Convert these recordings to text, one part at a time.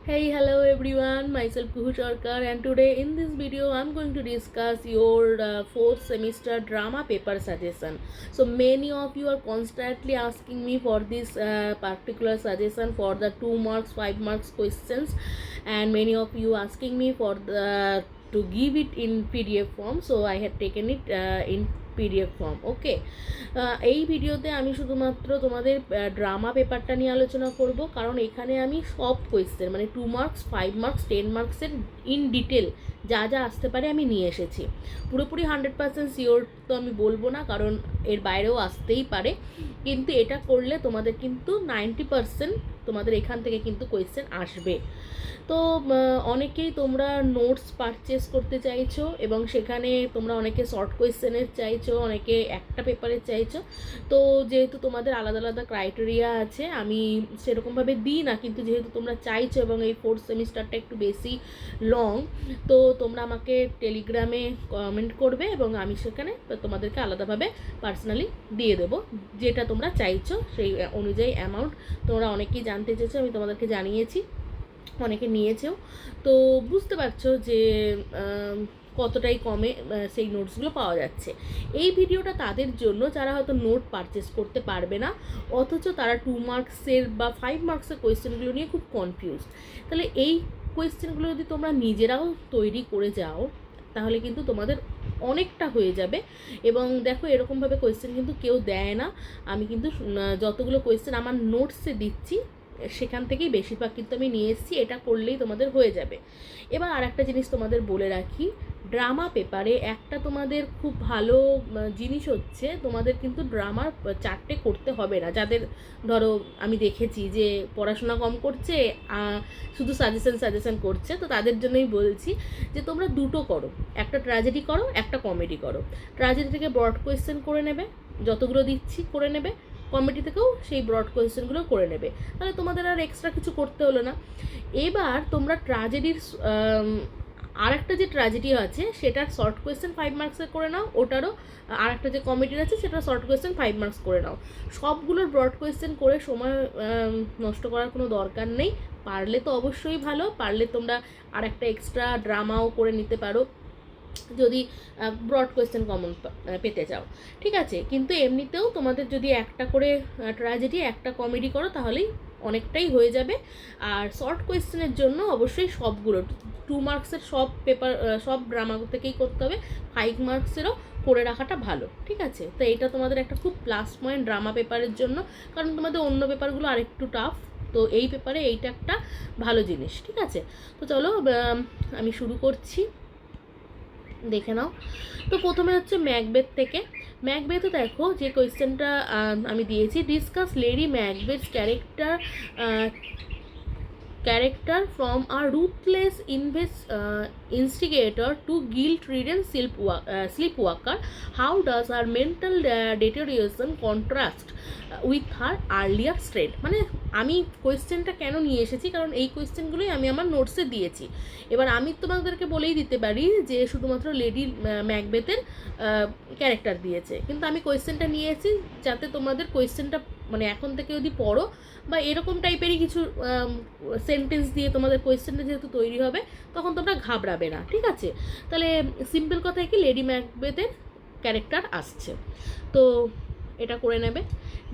Hey, hello everyone, myself Kuhu Sarkar, and today in this video I'm going to discuss your fourth semester drama paper suggestion. So many of you are constantly asking me for this particular suggestion for the 2 marks 5 marks questions, and many of you asking me for the to give it in PDF form, so I had taken it in PDF form. Okay, এই ভিডিওতে আমি শুধুমাত্র তোমাদের drama পেপারটা নিয়ে আলোচনা করব, কারণ এখানে আমি সব কোয়েশ্চেন মানে 2 মার্কস 5 মার্কস 10 মার্কসের ইন ডিটেল যা যা আসতে পারে আমি নিয়ে এসেছি। পুরোপুরি 100% শিওর তো আমি বলবো না, কারণ এর বাইরেও আসতেই পারে, কিন্তু এটা করলে তোমাদের কিন্তু 90% তোমাদের এখান থেকে কিন্তু কোয়েশ্চেন আসবে। তো অনেকেই তোমরা নোটস পারচেস করতে চাইছো এবং সেখানে তোমরা অনেকে শর্ট কোয়েশ্চেনের চাইছো, অনেকে একটা পেপারের চাইছো। তো যেহেতু তোমাদের আলাদা আলাদা ক্রাইটেরিয়া আছে, আমি সেরকমভাবে দিই না, কিন্তু যেহেতু তোমরা চাইছো এবং এই ফোর্থ সেমিস্টারটা একটু বেশি লং, তো তোমরা আমাকে টেলিগ্রামে কমেন্ট করবে এবং আমি সেখানে তোমাদেরকে আলাদাভাবে পার্সোনালি দিয়ে দেবো যেটা তোমরা চাইছো সেই অনুযায়ী অ্যামাউন্ট। তোমরা অনেকেই জানতে চেয়েছো, আমি তোমাদেরকে জানিয়েছি, অনেকে নিয়েছেও। তো বুঝতে পারছো যে কতটাই কমে সেই নোটসগুলো পাওয়া যাচ্ছে। এই ভিডিওটা তাদের জন্য যারা হয়তো নোট পারচেস করতে পারবে না, অথচ তারা 2 মার্কসের বা 5 মার্কসের কোয়েশ্চেনগুলো নিয়ে খুব কনফিউজ। তাহলে এই কোয়েশ্চেনগুলো যদি তোমরা নিজেরাও তৈরি করে যাও তাহলে কিন্তু তোমাদের অনেকটা হয়ে যাবে। এবং দেখো, এরকমভাবে কোয়েশ্চেন কিন্তু কেউ দেয় না। আমি কিন্তু যতগুলো কোয়েশ্চেন আমার নোটসে দিচ্ছি সেখান থেকেই বেশিরভাগ কিন্তু আমি নিয়ে এসেছি। এটা করলেই তোমাদের হয়ে যাবে। এবার আর একটা জিনিস তোমাদের বলে রাখি, ড্রামা পেপারে একটা তোমাদের খুব ভালো জিনিস হচ্ছে, তোমাদের কিন্তু ড্রামার 4টে করতে হবে না। যাদের ধরো আমি দেখেছি যে পড়াশোনা কম করছে, শুধু সাজেশন করছে, তো তাদের জন্যই বলছি যে তোমরা দুটো করো, একটা ট্র্যাজেডি করো, একটা কমেডি করো। ট্র্যাজেডি থেকে ব্রড কোয়েশ্চেন করে নেবে, যতগুলো দিচ্ছি করে নেবে, কমেডি থেকেও সেই ব্রড কোয়েশ্চেনগুলো করে নেবে, তাহলে তোমাদের আর এক্সট্রা কিছু করতে হলো না। এবার তোমরা ট্র্যাজেডির আর একটা যে ট্র্যাজেডি আছে সেটার শর্ট কোয়েশ্চেন 5 মার্কসের করে নাও, ওটারও আর একটা যে কমেডির আছে সেটার শর্ট কোয়েশ্চেন 5 মার্কস করে নাও। সবগুলোর ব্রড কোয়েশ্চেন করে সময় নষ্ট করার কোনো দরকার নেই। পারলে তো অবশ্যই ভালো, পারলে তোমরা আর একটা এক্সট্রা ড্রামাও করে নিতে পারো যদি ব্রড কোয়েশ্চেন কমন পেতে চাও, ঠিক আছে। কিন্তু এমনিতেও তোমাদের যদি একটা করে ট্র্যাজেডি একটা কমেডি করো তাহলেই অনেকটাই হয়ে যাবে। আর শর্ট কোয়েশ্চেনের জন্য অবশ্যই সবগুলো 2 মার্কসের সব পেপার সব ড্রামা থেকেই করতে হবে, 5 মার্কসেরও করে রাখাটা ভালো, ঠিক আছে। তো এটা তোমাদের একটা খুব প্লাস পয়েন্ট ড্রামা পেপারের জন্য, কারণ তোমাদের অন্য পেপারগুলো আরেকটু টাফ, তো এই পেপারে এইটা একটা ভালো জিনিস, ঠিক আছে। তো চলো আমি শুরু করছি, দেখে নাও। তো প্রথমে হচ্ছে ম্যাকবেথ থেকে। ম্যাকবেথে দেখো যে কোয়েশ্চেনটা আমি দিয়েছি, discuss lady ম্যাকবেথস character from a ruthless instigator to guilt-ridden sleepwalker. How does her mental deterioration contrast with her earlier state? মানে আমি কোয়েশ্চেনটা কেন নিয়ে এসেছি, কারণ এই কোয়েশ্চেনগুলোই আমি আমার নোটসে দিয়েছি। এবার আমি তোমাদেরকে বলেই দিতে পারি যে শুধুমাত্র লেডি ম্যাকবেথের ক্যারেক্টার দিয়েছে, কিন্তু আমি কোয়েশ্চেনটা নিয়েছি যাতে তোমাদের কোয়েশ্চেনটা মানে এখন থেকে যদি পড়ো বা এরকম টাইপেরই কিছু সেন্টেন্স দিয়ে তোমাদের কোয়েশ্চেনটা যেহেতু তৈরি হবে, তখন তোমরা ঘাবড়াবে না, ঠিক আছে। তাহলে সিম্পল কথায় কি, লেডি ম্যাকবেথের ক্যারেক্টার আসছে, তো এটা করে নেবে।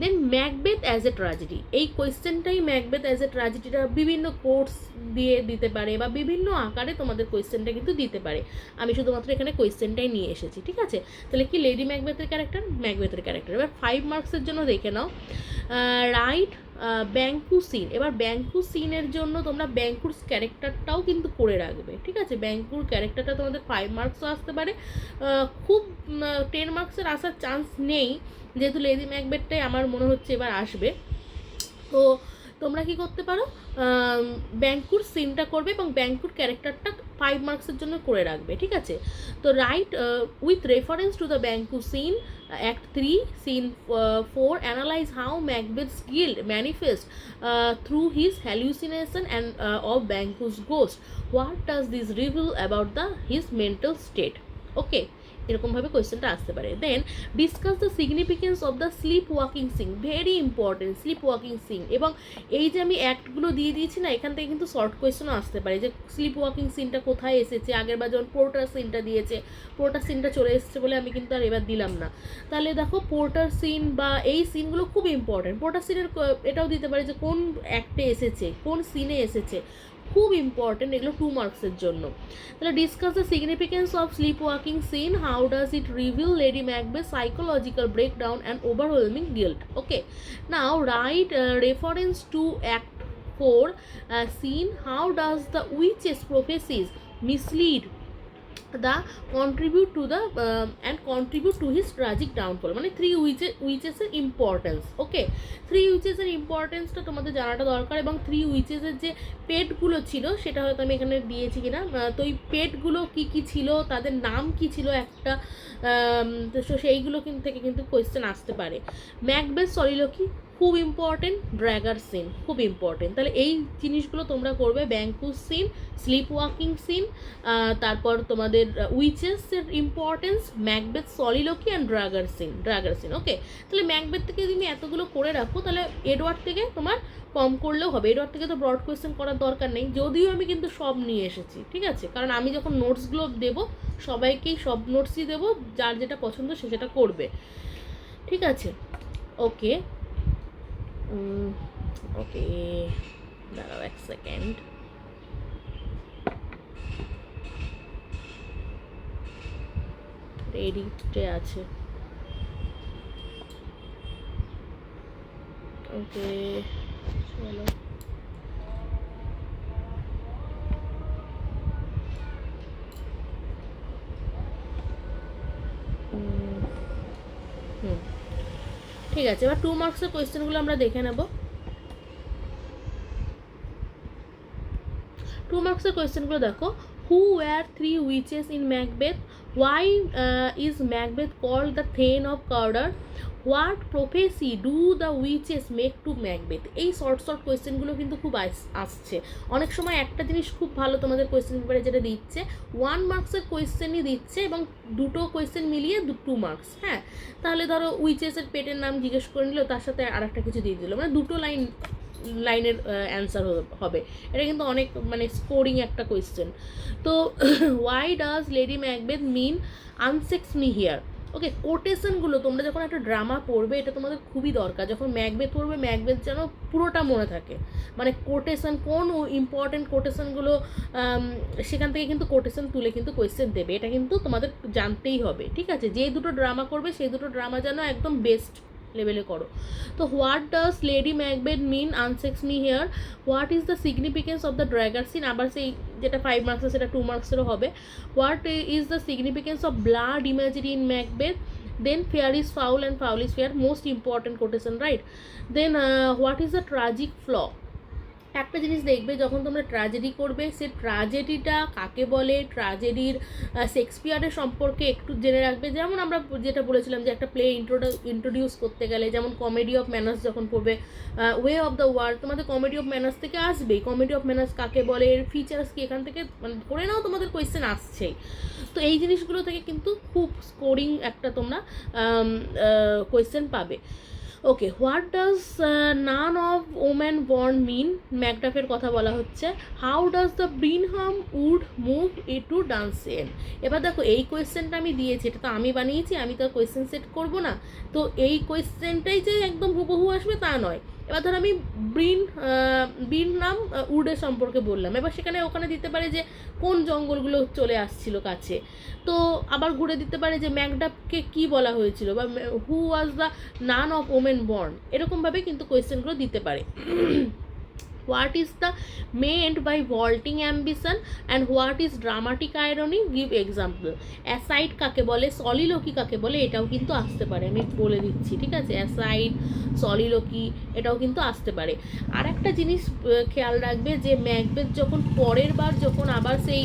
দেন ম্যাকবেথ অ্যাজ এ ট্র্যাজেডি, এই কোয়েশ্চেনটাই ম্যাকবেথ অ্যাজ এ ট্র্যাজেডিটা বিভিন্ন কোর্স দিয়ে দিতে পারে বা বিভিন্ন আকারে তোমাদের কোয়েশ্চেনটা কিন্তু দিতে পারে। আমি শুধুমাত্র এখানে কোয়েশ্চেনটাই নিয়ে এসেছি, ঠিক আছে। তাহলে কি, লেডি ম্যাকবেথের ক্যারেক্টার, ম্যাকবেথের ক্যারেক্টার। এবার 5 মার্কসের জন্য দেখে নাও, রাইট ব্যাঙ্কু সিন। এবার ব্যাঙ্কু সিনের জন্য তোমরা ব্যাঙ্কুর ক্যারেক্টারটাও কিন্তু করে রাখবে, ঠিক আছে। ব্যাঙ্কুর ক্যারেক্টারটা তোমাদের 5 মার্কসও আসতে পারে, খুব 10 মার্কসের আসার চান্স নেই, যেহেতু লেডি ম্যাকবেথটাই আমার মনে হচ্ছে এবার আসবে। তো তোমরা কি করতে পারো, ব্যাঙ্কুর সিনটা করবে এবং ব্যাঙ্কুর ক্যারেক্টারটা 5 মার্কসের জন্য করে রাখবে, ঠিক আছে। তো write with reference to the Banquo scene, act 3 scene 4, analyse how Macbeth's guilt manifest through his hallucination and of Banquo's ghost. What does this reveal about the his mental state? Okay, এরকমভাবে কোয়েশ্চেনটা আসতে পারে। Then discuss the significance of the sleep walking scene, very important sleep walking scene. এবং এই যে আমি অ্যাক্টগুলো দিয়ে দিয়েছি না, এখান থেকে কিন্তু শর্ট কোয়েশ্চেনও আসতে পারে যে স্লিপ ওয়াকিং সিনটা কোথায় এসেছে। আগের বার যখন পোর্টার সিনটা দিয়েছে, পোর্টার সিনটা চলে এসেছে বলে আমি কিন্তু আর এবার দিলাম না। তাহলে দেখো পোর্টার সিন বা এই সিনগুলো খুব ইম্পর্টেন্ট। পোর্টার সিনের এটাও দিতে পারে যে কোন অ্যাক্টে এসেছে, কোন সিনে এসেছে, খুব ইম্পর্টেন্ট এগুলো 2 মার্কসের জন্য। তাহলে discuss the significance of sleep walking scene, how does it reveal Lady Macbeth psychological breakdown and overwhelming guilt. Okay, now write reference to act 4 scene, how does the witches prophecies mislead the contribute to the and contribute to his tragic downfall। মানে 3 witches এর importance. ওকে, 3 witches এর ইম্পর্টেন্সটা তোমাদের জানাটা দরকার। এবং 3 witches এর যে পেটগুলো ছিল সেটা হয়তো আমি এখানে দিয়েছি কিনা, তো এই পেটগুলো কি কি ছিল, তাদের নাম কি ছিল একটা, তো সেইগুলো থেকে কিন্তু কোয়েশ্চেন আসতে পারে। ম্যাকবেথ সলিলোকি খুব ইম্পর্টেন্ট, ড্র্যাগার সিন খুব ইম্পর্টেন্ট। তাহলে এই জিনিসগুলো তোমরা করবে, Banquo's scene, sleep walking scene, তারপর তোমাদের উইচেসের importance, Macbeth soliloquy and dagger scene. Okay, তাহলে ম্যাকবেথ থেকে তুমি এতগুলো করে রাখো, তাহলে এডওয়ার্ড থেকে তোমার কম করলেও হবে। এডওয়ার্ড থেকে তো ব্রড কোয়েশ্চেন করার দরকার নেই, যদিও আমি কিন্তু সব নিয়ে এসেছি, ঠিক আছে, কারণ আমি যখন নোটসগুলো দেবো সবাইকেই সব নোটসই দেবো, যার যেটা পছন্দ সে সেটা করবে, ঠিক আছে। ওকে ওকে, দাঁড়াও 1 সেকেন্ড। রেডিতে আছে। ওকে চলো, ঠিক আছে। এবার 2 মার্কসের কোয়েশ্চেনগুলো আমরা দেখে নেব। 2 মার্কসের কোয়েশ্চেনগুলো দেখো। Who were 3 witches in Macbeth, why is Macbeth called the thane of Cawdor, what prophecy do the witches make to Macbeth. এই শর্ট কোয়েশ্চেনগুলো কিন্তু খুব আসছে অনেক সময়। একটা জিনিস খুব ভালো তোমাদের কোয়েশ্চেন পেপারে যেটা দিচ্ছে, 1 মার্কসের কোয়েশ্চেনই দিচ্ছে এবং দুটো কোয়েশ্চেন মিলিয়ে 2 মার্কস। হ্যাঁ, তাহলে ধরো উইচেসের পেটের নাম জিজ্ঞেস করে নিল, তার সাথে আর একটা কিছু দিয়ে দিল, মানে 2 লাইনের অ্যান্সার হবে। এটা কিন্তু অনেক মানে স্কোরিং একটা কোয়েশ্চেন। তো why does Lady Macbeth mean unsex me here. Okay, কোটেশনগুলো তোমরা যখন একটা ড্রামা পড়বে এটা তোমাদের খুবই দরকার। যখন ম্যাকবেথ পড়বে, ম্যাকবেথ যেন পুরোটা মনে থাকে, মানে কোটেশন কোন ইম্পর্টেন্ট কোটেশনগুলো, সেখান থেকে কিন্তু কোটেশন তুলে কিন্তু কোয়েশ্চেন দেবে। এটা কিন্তু তোমাদের জানতেই হবে, ঠিক আছে। যে দুটো ড্রামা করবে সেই দুটো ড্রামা যেন একদম বেস্ট লেভেলে করো। তো what does Lady Macbeth mean unsex me here, what is the significance of the dagger scene, আবার সেই যেটা 5 মার্কসের সেটা 2 মার্কসেরও হবে। What is the significance of blood imagery in Macbeth, then fair is foul and foul is fair, most important quotation, right? Then what is the tragic flaw। একটা জিনিস দেখবে, যখন তোমরা ট্র্যাজেডি করবে, সে ট্র্যাজেডিটা কাকে বলে, ট্র্যাজেডির শেক্সপিয়ারের সম্পর্কে একটু জেনে রাখবে। যেমন আমরা যেটা বলেছিলাম যে একটা প্লে ইন্ট্রোডিউস করতে গেলে, যেমন কমেডি অফ ম্যানার্স যখন পড়বে, ওয়ে অফ দ্য ওয়ার্ল্ড, তোমাদের কমেডি অফ ম্যানার্স থেকে আসবেই। কমেডি অফ ম্যানার্স কাকে বলে, এর ফিচার্স কি, এখান থেকে মানে ধরে নাও তোমাদের কোয়েশ্চেন আসছেই। তো এই জিনিসগুলো থেকে কিন্তু খুব স্কোরিং একটা তোমরা কোয়েশ্চেন পাবে। Okay, what does none of woman born mean, ম্যাকডাফের কথা বলা হচ্ছে। How does the Birnam wood move ই টু ডান্সেন। এবার দেখো এই কোয়েশ্চেনটা আমি দিয়েছি, এটা তো আমি বানিয়েছি, আমি তো কোয়েশ্চেন সেট করবো না, তো এই কোয়েশ্চেনটাই যে একদম হুবহু আসবে তা নয়। এবার ধর আমি ব্রিনহাম উডের সম্পর্কে বললাম, এবার সেখানে ওখানে দিতে পারে যে কোন জঙ্গলগুলো চলে আসছিল কাছে, তো আবার ঘুরে দিতে পারে যে ম্যাকডাফকে কি বলা হয়েছিল, বা who was the none of women born, এরকমভাবে কিন্তু কোয়েশ্চেনগুলো দিতে পারে। What is the meant by vaulting ambition and what is dramatic irony, give example. Aside কাকে বলে, সলিলোকি কাকে বলে, এটাও কিন্তু আসতে পারে, আমি বলে দিচ্ছি, ঠিক আছে। অ্যাসাইড, সলিলোকি, এটাও কিন্তু আসতে পারে। আর একটা জিনিস খেয়াল রাখবে যে ম্যাকবেথ যখন পরের বার যখন আবার সেই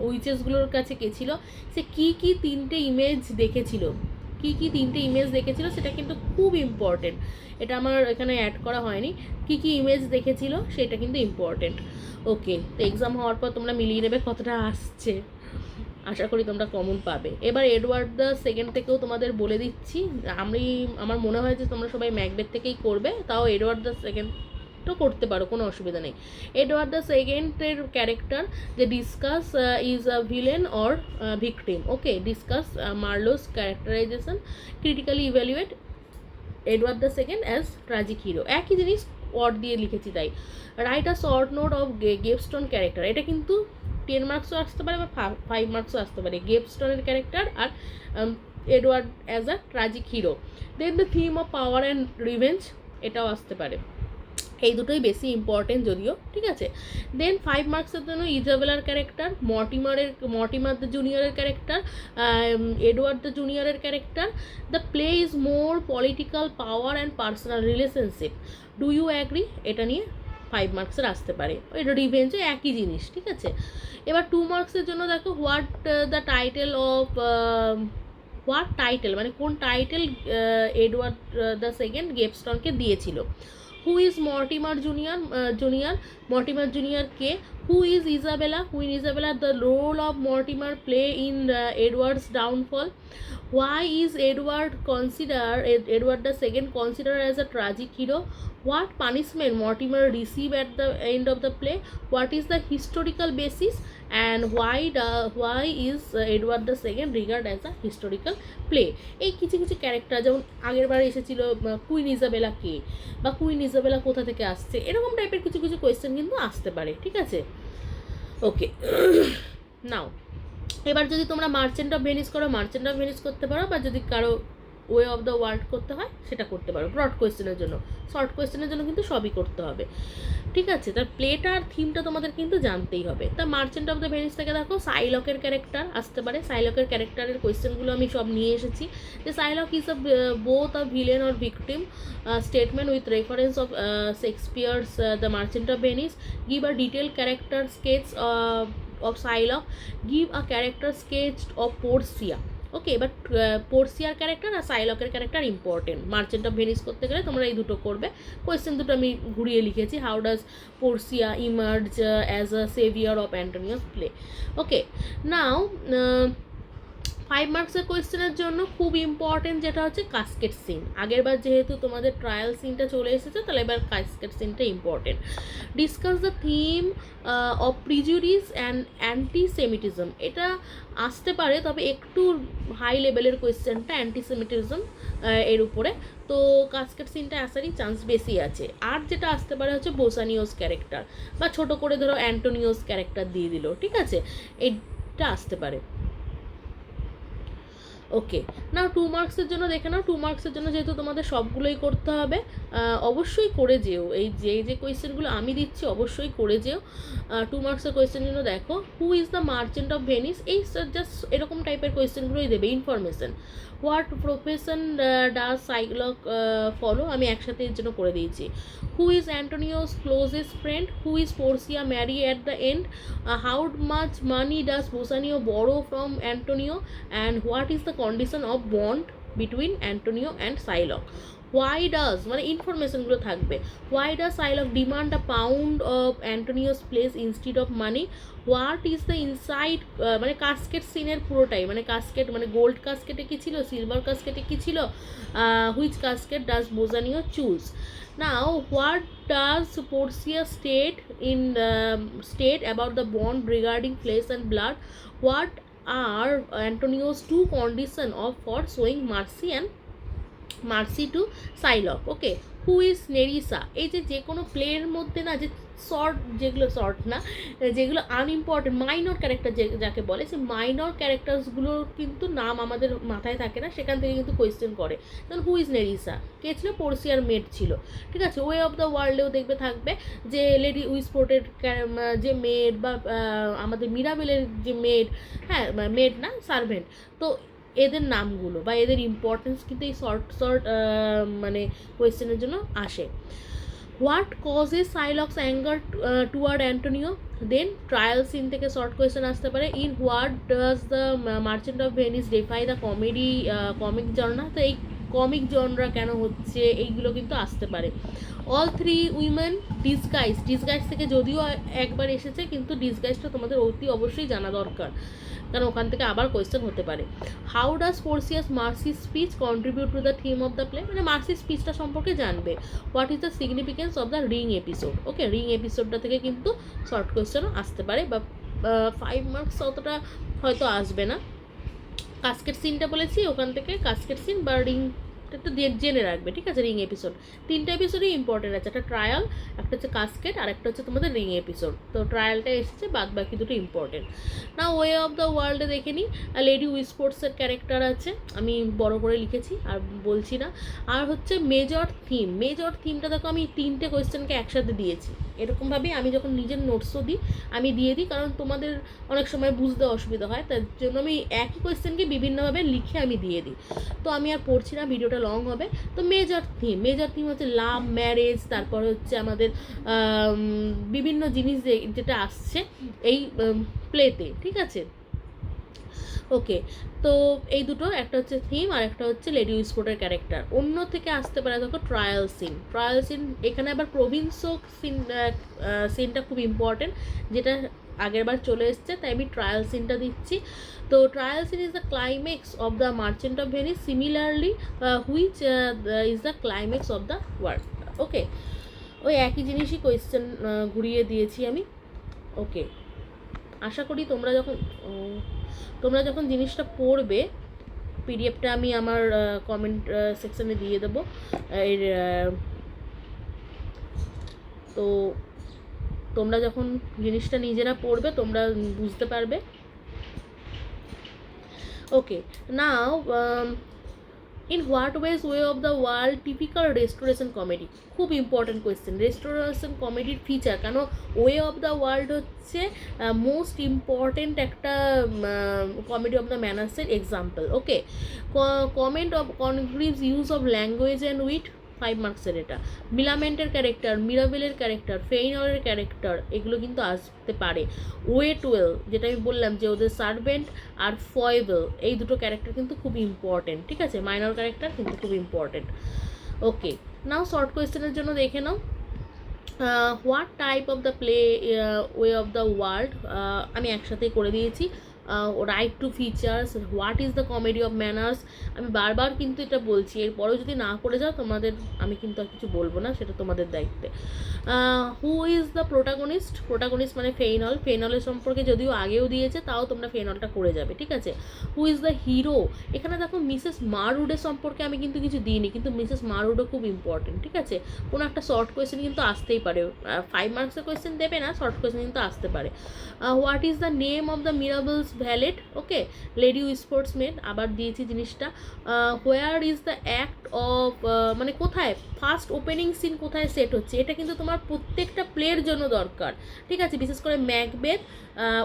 উইচেসগুলোর কাছে গেছিলো, সে কী 3টে ইমেজ দেখেছিল, কী 3টে ইমেজ দেখেছিল, সেটা কিন্তু খুব ইম্পর্টেন্ট। এটা আমার এখানে অ্যাড করা হয়নি, কী ইমেজ দেখেছিল সেটা কিন্তু ইম্পর্টেন্ট। ওকে, তো এক্সাম হওয়ার পর তোমরা মিলিয়ে নেবে কতটা আসছে। আশা করি তোমরা কমন পাবে। এবার এডওয়ার্ড দ্য সেকেন্ড থেকেও তোমাদের বলে দিচ্ছি, আমার মনে হয় যে তোমরা সবাই ম্যাকবেথ থেকেই করবে, তাও এডওয়ার্ড দ্য সেকেন্ড তো করতে পারো, কোনো অসুবিধা নেই। এডওয়ার্ড দ্য সেকেন্ডের ক্যারেক্টার যে discuss is a villain or victim. Okay, discuss Marlowe's characterisation, critically evaluate Edward the second as tragic hero. একই জিনিস ওয়ার্ড দিয়ে লিখেছি তাই। Write a short note of Gaveston character, এটা কিন্তু 10 মার্কসও আসতে পারে বা 5 মার্কসও আসতে পারে, গেপস্টোনের ক্যারেক্টার আর Edward as a tragic hero. Then the theme of power and revenge, এটাও আসতে পারে। এই দুটোই বেশি ইম্পর্টেন্ট যদিও, ঠিক আছে। দেন 5 মার্কসের জন্য ইজাবেলার ক্যারেক্টার, মর্টিমার দ্য জুনিয়রের ক্যারেক্টার, এডওয়ার্ড দ্য জুনিয়রের character. The play is more political power and personal relationship, do you agree, এটা নিয়ে 5 মার্কসের আসতে পারে। এটা রিভেঞ্জও একই জিনিস, ঠিক আছে। এবার 2 মার্কসের জন্য দেখো, what the title of what title মানে কোন টাইটেল এডওয়ার্ড দ্য সেকেন্ড গেপস্টনকে দিয়েছিল। Who is Mortimer junior, Mortimer junior কে। Who is Isabella, the role of Mortimer play in Edward's downfall. Why is Edward the Second considered as a tragic hero? What punishment Mortimer received at the end of the play? What is the historical basis? And why is Edward the Second regarded as a historical play? এই কিছু কিছু character, যেমন আগের বার এসেছিল queen Isabella কে, বা queen Isabella কোথা থেকে আসছে, এরকম টাইপের কিছু কিছু কোয়েশ্চেন কিন্তু আসতে পারে, ঠিক আছে। ওকে, নাও এবার যদি তোমরা মার্চেন্ট অফ ভেনিস করো, মার্চেন্ট অফ ভেনিস করতে পারো, বা যদি কারো ওয়ে অফ দ্য ওয়ার্ল্ড করতে হয় সেটা করতে পারো। ব্রড কোয়েশ্চেনের জন্য, শর্ট কোয়েশ্চেনের জন্য কিন্তু সবই করতে হবে, ঠিক আছে। তার প্লেটা আর থিমটা তোমাদের কিন্তু জানতেই হবে। তা মার্চেন্ট অফ দ্য ভেনিস থেকে দেখো, সাইলকের ক্যারেক্টার আসতে পারে। সাইলকের ক্যারেক্টারের কোয়েশ্চেনগুলো আমি সব নিয়ে এসেছি। যে Shylock is both a villain or victim statement with reference of Shakespeare's the merchant of Venice. Give a detail character sketch of Shylock, give a character sketch of Portia. Okay, এবার পোর্সিয়ার ক্যারেক্টার আর সাইলকের character important. Merchant of Venice করতে গেলে তোমরা এই দুটো করবে। কোয়েশ্চেন দুটো আমি ঘুরিয়ে লিখেছি। How does Portia emerge as a saviour of Antonio's play. Okay, now 5 মার্কসের কোয়েশ্চেনের জন্য খুব ইম্পর্টেন্ট যেটা হচ্ছে কাস্কেট সিন। আগেরবার যেহেতু তোমাদের ট্রায়াল সিনটা চলে এসেছে, তাহলে এবার কাস্কেট সিনটা important. Discuss the theme of prejudice and antisemitism, এটা আসতে পারে, তবে একটু হাই লেভেলের কোয়েশ্চেনটা অ্যান্টিসেমিটিজম এর উপরে, তো কাস্কেট সিনটা আসারই চান্স বেশি আছে। আর যেটা আসতে পারে হচ্ছে বোসানিওস ক্যারেক্টার, বা ছোট করে ধরো অ্যান্টোনিওস ক্যারেক্টার দিয়ে দিল, ঠিক আছে, এইটা আসতে পারে। ওকে, না 2 মার্কসের জন্য দেখে নাও। 2 মার্কসের জন্য যেহেতু তোমাদের সবগুলোই করতে হবে, অবশ্যই করে যেও। এই যে কোয়েশ্চেনগুলো আমি দিচ্ছি অবশ্যই করে যেও। 2 মার্কসের কোয়েশ্চেনের জন্য দেখো, who is the merchant of Venice, এই জাস্ট এরকম টাইপের কোয়েশ্চেনগুলোই দেবে। Information, what profession does Shylock follow, আমি একসাথে এর জন্য করে দিয়েছি। Who is Antonio's closest friend, who is Portia marry at the end, how much money does Bassanio borrow from Antonio, and what is the condition of bond between Antonio and Shylock. Why does মানে ইনফরমেশনগুলো থাকবে। Why does Shylock demand a pound of Antonio's place instead of money? What is the inside মানে casket সিনের পুরোটাই, মানে casket মানে gold কাস্কেটে কী ছিল, সিলভার কাস্কেটে কী ছিল, which casket does Bassanio choose. Now, what does Portia state about the bond regarding flesh and blood? What are Antonio's 2 conditions of for showing mercy to Shylock? Okay, who is Nerissa? এই যে কোনো প্লের মধ্যে না, যে যেগুলো unimportant minor character যাকে বলে, সে minor ক্যারেক্টার্সগুলোর কিন্তু নাম আমাদের মাথায় থাকে না, সেখান থেকে কিন্তু কোয়েশ্চেন করে। যেমন হু ইজ নেরিসা, কে ছিল, পোর্সিয়ার মেড ছিল, ঠিক আছে। ওয়ে অফ দ্য ওয়ার্ল্ডেও দেখবে থাকবে যে লেডি উইসপোর্টের যে মেড, বা আমাদের মিরাবেলের যে মেড, হ্যাঁ মেড না সার্ভেন্ট, তো এদের নামগুলো বা এদের ইম্পর্টেন্স কিন্তু এই শর্ট মানে কোয়েশ্চেনের জন্য আসে। What causes Shylock's anger toward Antonio, then trial scene থেকে শর্ট কোয়েশ্চেন আসতে পারে। What does the merchant of Venice defy the comic journal, তো এই কমিক জনরা কেন হচ্ছে, এইগুলো কিন্তু আসতে পারে। অল থ্রি উইমেন ডিসগাইজ থেকে যদিও একবার এসেছে, কিন্তু ডিসগাইজটা তোমাদের অতি অবশ্যই জানা দরকার, কারণ ওখান থেকে আবার কোয়েশ্চেন হতে পারে। How does Portia's mercy speech contribute to the theme of the play, মানে মার্সি স্পিচটা সম্পর্কে জানবে। What is the significance of the ring episode, okay, ring এপিসোডটা থেকে কিন্তু শর্ট কোয়েশ্চেনও আসতে পারে, বা 5 মার্কস অতটা হয়তো আসবে না। কাস্কেট সিনটা বলেছি, ওখান থেকে কাস্কেট সিন বা রিং একটু জেনে রাখবে, ঠিক আছে। রিং এপিসোড 3টা এপিসোডই ইম্পর্টেন্ট আছে, একটা ট্রায়াল, একটা হচ্ছে কাস্কেট, আর একটা হচ্ছে তোমাদের রিং এপিসোড। তো ট্রায়ালটা এসেছে, বাদ বাকি দুটো ইম্পর্টেন্ট না। ওয়ে অফ দ্য ওয়ার্ল্ডে দেখে নিই, লেডি উইস্পোর্টসের ক্যারেক্টার আছে, আমি বড় করে লিখেছি আর বলছি না। আর হচ্ছে মেজর থিমটা দেখো আমি 3টে কোয়েশ্চেনকে একসাথে দিয়েছি, এরকমভাবেই আমি যখন নিজের নোটসও দিই আমি দিয়ে দিই, কারণ তোমাদের অনেক সময় বুঝতে অসুবিধা হয়, তার জন্য আমি একই কোয়েশ্চেনকে বিভিন্নভাবে লিখে আমি দিয়ে দিই। তো আমি আর পড়ছি না, ভিডিওটা লং হবে। তো মেজর থিম হচ্ছে লাভ, ম্যারেজ, তারপর হচ্ছে আমাদের বিভিন্ন জিনিস যেটা আসছে এই প্লেতে, ঠিক আছে। ওকে, তো এই দুটো, একটা হচ্ছে থিম আর একটা হচ্ছে লেডি উইস্পোর্টের ক্যারেক্টার। অন্য থেকে আসতে পারে দেখো ট্রায়াল সিন, এখানে আবার প্রভিন্সও সিনটা খুব ইম্পর্টেন্ট, যেটা আগের বার চলে এসছে, তাই আমি ট্রায়াল সিনটা দিচ্ছি। তো trial scene is the climax of the merchant of Venice, similarly which is the climax of the world. Okay, ওই একই জিনিসই কোয়েশ্চেন ঘুরিয়ে দিয়েছি আমি। ওকে, আশা করি তোমরা যখন জিনিসটা পড়বে, পিডিএফটা আমি আমার কমেন্ট সেকশনে দিয়ে দেবো এর, তো তোমরা যখন জিনিসটা নিজেরা পড়বে তোমরা বুঝতে পারবে। Okay, now in what ways way of the world typical restoration comedy, খুব ইম্পর্টেন্ট কোয়েশ্চেন। রেস্টোরেশন কমেডির ফিচার, কেন ওয়ে অফ দ্য ওয়ার্ল্ড হচ্ছে মোস্ট ইম্পর্টেন্ট একটা কমেডি অফ দ্য ম্যানার্সের example. Okay, comment of Congreve's use of language and wit, 5 মার্কসের এটা। মিলামেন্টের character, মিরাবেলের ক্যারেক্টার, ফেইনলের ক্যারেক্টার, এগুলো কিন্তু আসতে পারে। ওয়েটওয়েল, যেটা আমি বললাম যে ওদের সার্ভেন্ট আর ফয়েবেল, এই দুটো ক্যারেক্টার কিন্তু খুব ইম্পর্টেন্ট, ঠিক আছে, মাইনর ক্যারেক্টার কিন্তু খুব ইম্পর্টেন্ট। ওকে, নাও শর্ট কোয়েশ্চেনের জন্য দেখে নাও। What type of the play way of the world, আমি একসাথেই করে দিয়েছি। Write two features, what is the comedy of manners, আমি বারবার কিন্তু এটা বলছি, এরপরেও যদি না করে যাও তোমাদের আমি কিন্তু আর কিছু বলবো না, সেটা তোমাদের দায়িত্বে। হু ইজ দ্য প্রোটাগনিস্ট মানে ফেইনলের সম্পর্কে যদিও আগেও দিয়েছে, তাও তোমরা ফেইনলটা করে যাবে, ঠিক আছে। হু ইজ দ্য হিরো, এখানে দেখো মিসেস মারউডের সম্পর্কে আমি কিন্তু কিছু দিইনি, কিন্তু মিসেস মারউডও খুব ইম্পর্টেন্ট, ঠিক আছে। কোনো একটা শর্ট কোয়েশ্চেন কিন্তু আসতেই পারে, 5 মার্কসের কোয়েশ্চেন দেবে না, শর্ট কোয়েশ্চেন কিন্তু আসতে পারে। What is the name of the Mirabell's valet, okay, lady sportsman, আবার দিয়েছি জিনিসটা। Where is the act of, মানে কোথায় ফার্স্ট ওপেনিং সিন কোথায় সেট হচ্ছে, এটা কিন্তু তোমার প্রত্যেকটা প্লের জন্য দরকার, ঠিক আছে, বিশেষ করে Macbeth,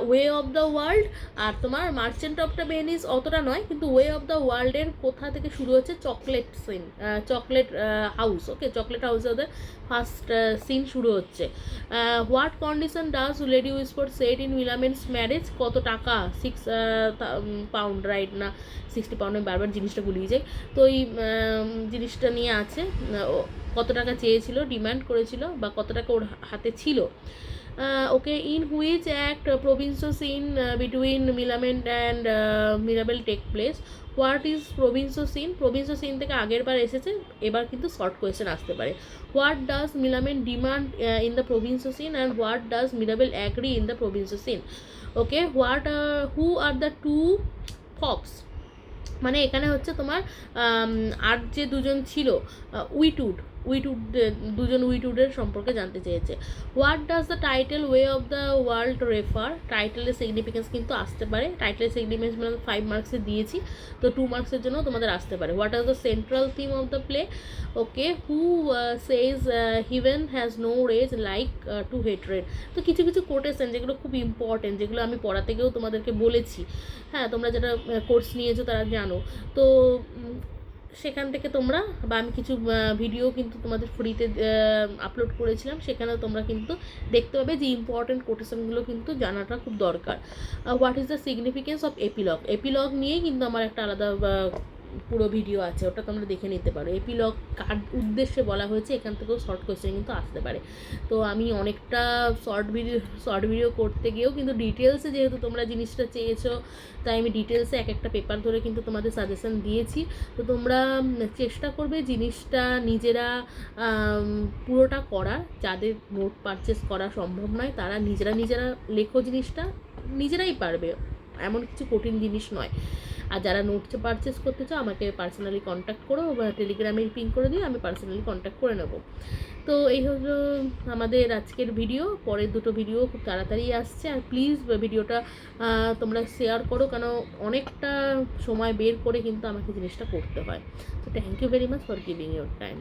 way of the world, আর তোমার মার্চেন্ট অফ দ্য ভেনিস অতটা নয়, কিন্তু ওয়ে অফ দ্য ওয়ার্ল্ডের কোথা থেকে শুরু হচ্ছে, chocolate scene, chocolate house, okay, chocolate হাউসে ওদের ফার্স্ট সিন শুরু হচ্ছে। What condition does Lady Wishfort set in Millamant's marriage, কত টাকা, 6 পাউন্ড, রাইট না 60 পাউন্ড, আমি বারবার জিনিসটা ভুলিয়ে যাই। তো এই জিনিসটা নিয়ে আছে, কত টাকা চেয়েছিল, ডিমান্ড করেছিল, বা কত টাকা ওর হাতে ছিল। Okay, in which act provincial scene between Millamant and Mirabell take place, what is provincial scene থেকে আগের বার এসেছে, এবার কিন্তু শর্ট কোয়েশ্চেন আসতে পারে। What does Millamant demand in the provincial scene and what does Mirabell agree in the provincial scene. Okay, who are the two fops, মানে এখানে হচ্ছে তোমার আর যে দুজন ছিল উইটউড দুজন উইটউডের সম্পর্কে জানতে চেয়েছে। What does the title way of the world refer, টাইটেলের সিগনিফিকেন্স কিন্তু আসতে পারে, টাইটেলের সিগনিফিকেন্স মানে 5 মার্কসে দিয়েছি, তো 2 মার্কসের জন্য তোমাদের আসতে পারে। What are the central theme of the play, okay, who says heaven has no rage like to hatred, তো কিছু কিছু কোটেশন যেগুলো খুব ইম্পর্টেন্ট, যেগুলো আমি পড়াতে গিয়েও তোমাদেরকে বলেছি, হ্যাঁ, তোমরা যারা কোর্স নিয়েছো তারা জানো, তো সেখান থেকে তোমরা, বা আমি কিছু ভিডিও কিন্তু তোমাদের ফ্রিতে আপলোড করেছিলাম, সেখানেও তোমরা কিন্তু দেখতে পাবে যে ইম্পর্টেন্ট কোটেশনগুলো কিন্তু জানাটা খুব দরকার। What is the significance of epilogue নিয়েই কিন্তু আমার একটা আলাদা পুরো ভিডিও আছে, ওটা তোমরা দেখে নিতে পারো। এপিলগ কার উদ্দেশ্যে বলা হয়েছে, এখান থেকেও শর্ট কোয়েশ্চেন কিন্তু আসতে পারে। তো আমি অনেকটা শর্ট ভিডিও করতে গিয়েও কিন্তু ডিটেলসে যেহেতু তোমরা জিনিসটা চেয়েছো, তাই আমি ডিটেলসে এক একটা পেপার ধরে কিন্তু তোমাদের সাজেশন দিয়েছি। তো তোমরা চেষ্টা করবে জিনিসটা নিজেরা পুরোটা করা। যাদের নোট পারচেস করা সম্ভব নয় তারা নিজেরা লেখো, জিনিসটা নিজেরাই পারবে, এমন কিছু কঠিন জিনিস নয়। আর যারা নোট পারচেস করতে চাও আমাকে পার্সোনালি কন্ট্যাক্ট করো, বা টেলিগ্রামে পিং করে দিও, আমি পার্সোনালি কন্ট্যাক্ট করে নেব। তো এই হলো আমাদের আজকের ভিডিও। পরের দুটো ভিডিও খুব তাড়াতাড়ি আসছে। আর প্লিজ ভিডিওটা তোমরা শেয়ার করো, কেন অনেকটা সময় বের করে কিন্তু আমাকে জিনিসটা করতে হয়। তো thank you very much for giving your time.